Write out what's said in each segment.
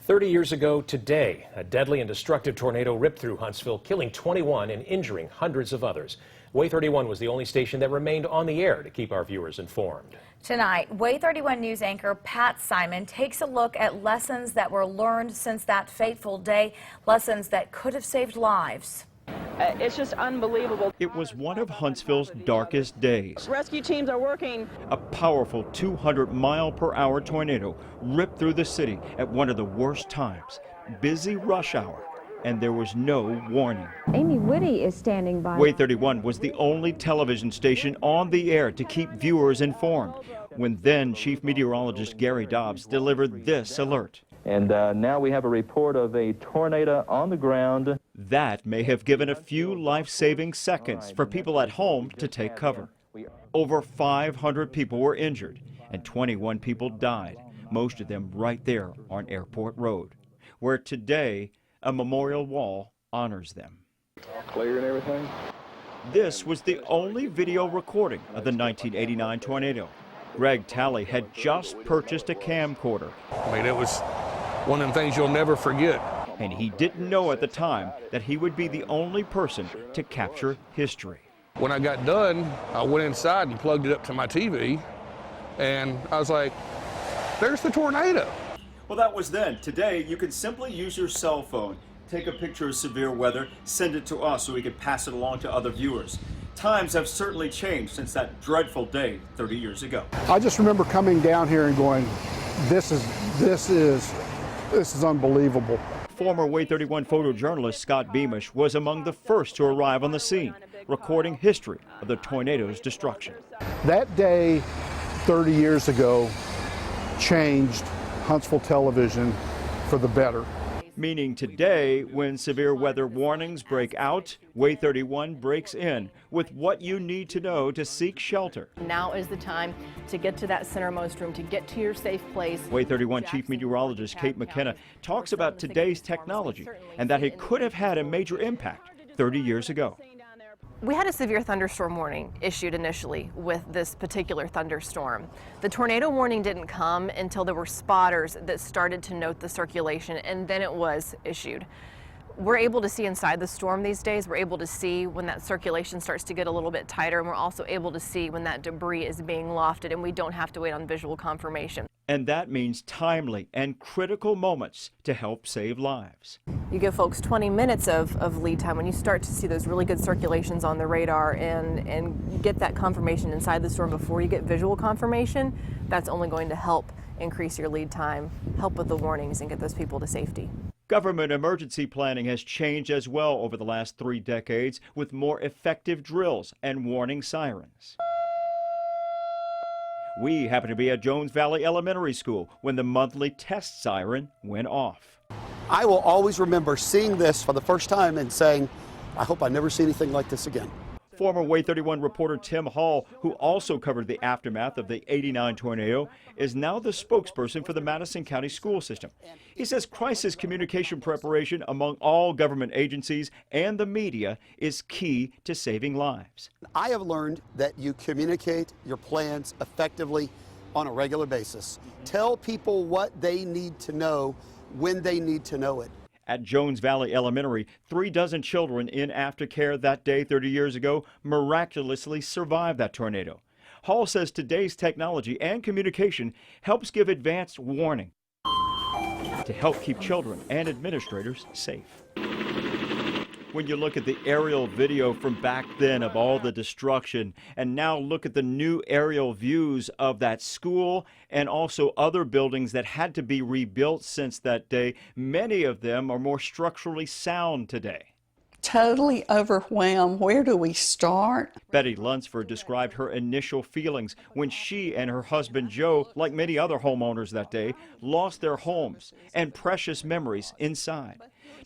30 years ago today, a deadly and destructive tornado ripped through Huntsville, killing 21 and injuring hundreds of others. WAAY 31 was the only station that remained on the air to keep our viewers informed. Tonight, WAAY 31 news anchor Pat Simon takes a look at lessons that were learned since that fateful day, lessons that could have saved lives. It's just unbelievable. It was one of Huntsville's darkest days. Rescue teams are working. A powerful 200-mile-per-hour tornado ripped through the city at one of the worst times, busy rush hour, and there was no warning. Amy Whitty is standing by. WAAY 31 was the only television station on the air to keep viewers informed when then Chief Meteorologist Gary Dobbs delivered this alert. And now we have a report of a tornado on the ground. That may have given a few life-saving seconds for people at home to take cover. Over 500 people were injured and 21 people died, most of them right there on Airport Road, where today a memorial wall honors them. Clear and everything? This was the only video recording of the 1989 tornado. Greg Talley had just purchased a camcorder. I mean, it was one of them things you'll never forget. And he didn't know at the time that he would be the only person to capture history. When I got done, I went inside and plugged it up to my TV, and I was like, there's the tornado. Well, that was then. Today, you can simply use your cell phone, take a picture of severe weather, send it to us so we can pass it along to other viewers. Times have certainly changed since that dreadful day 30 years ago. I just remember coming down here and going, this is unbelievable. Former WAAY 31 photojournalist Scott Beamish was among the first to arrive on the scene, recording history of the tornado's destruction. That day 30 years ago changed Huntsville television for the better. Meaning today, when severe weather warnings break out, WAAY 31 breaks in with what you need to know to seek shelter. Now is the time to get to that centermost room, to get to your safe place. WAAY 31 Chief Meteorologist Kate McKenna talks about today's technology and that it could have had a major impact 30 years ago. We had a severe thunderstorm warning issued initially with this particular thunderstorm. The tornado warning didn't come until there were spotters that started to note the circulation, and then it was issued. We're able to see inside the storm these days. We're able to see when that circulation starts to get a little bit tighter, and we're also able to see when that debris is being lofted, and we don't have to wait on visual confirmation. And that means timely and critical moments to help save lives. You give folks 20 minutes of lead time when you start to see those really good circulations on the radar and get that confirmation inside the storm before you get visual confirmation. That's only going to help increase your lead time, help with the warnings, and get those people to safety. Government emergency planning has changed as well over the last 3 decades with more effective drills and warning sirens. We happen to be at Jones Valley Elementary School when the monthly test siren went off. I will always remember seeing this for the first time and saying, I hope I never see anything like this again. Former WAAY 31 reporter Tim Hall, who also covered the aftermath of the '89 tornado, is now the spokesperson for the Madison County school system. He says crisis communication preparation among all government agencies and the media is key to saving lives. I have learned that you communicate your plans effectively on a regular basis. Tell people what they need to know when they need to know it. At Jones Valley Elementary, 3 dozen children in aftercare that day 30 years ago miraculously survived that tornado. Hall says today's technology and communication helps give advanced warning to help keep children and administrators safe. When you look at the aerial video from back then of all the destruction, and now look at the new aerial views of that school and also other buildings that had to be rebuilt since that day, many of them are more structurally sound today. Totally overwhelmed. Where do we start? Betty Lunsford described her initial feelings when she and her husband Joe, like many other homeowners that day, lost their homes and precious memories inside.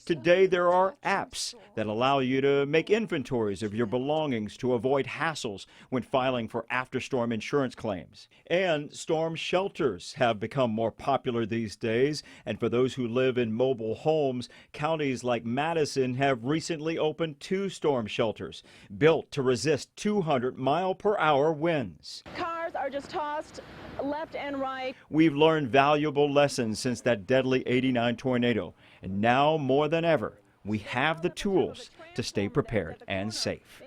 Today there are apps that allow you to make inventories of your belongings to avoid hassles when filing for after-storm insurance claims. And storm shelters have become more popular these days, and for those who live in mobile homes, counties like Madison have recently opened 2 storm shelters built to resist 200-mile-per-hour winds. Cars are just tossed left and right. We've learned valuable lessons since that deadly '89 tornado, and now more than ever, we have the tools to stay prepared and safe.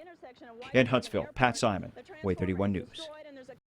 In Huntsville, Pat Simon, WAAY 31 News.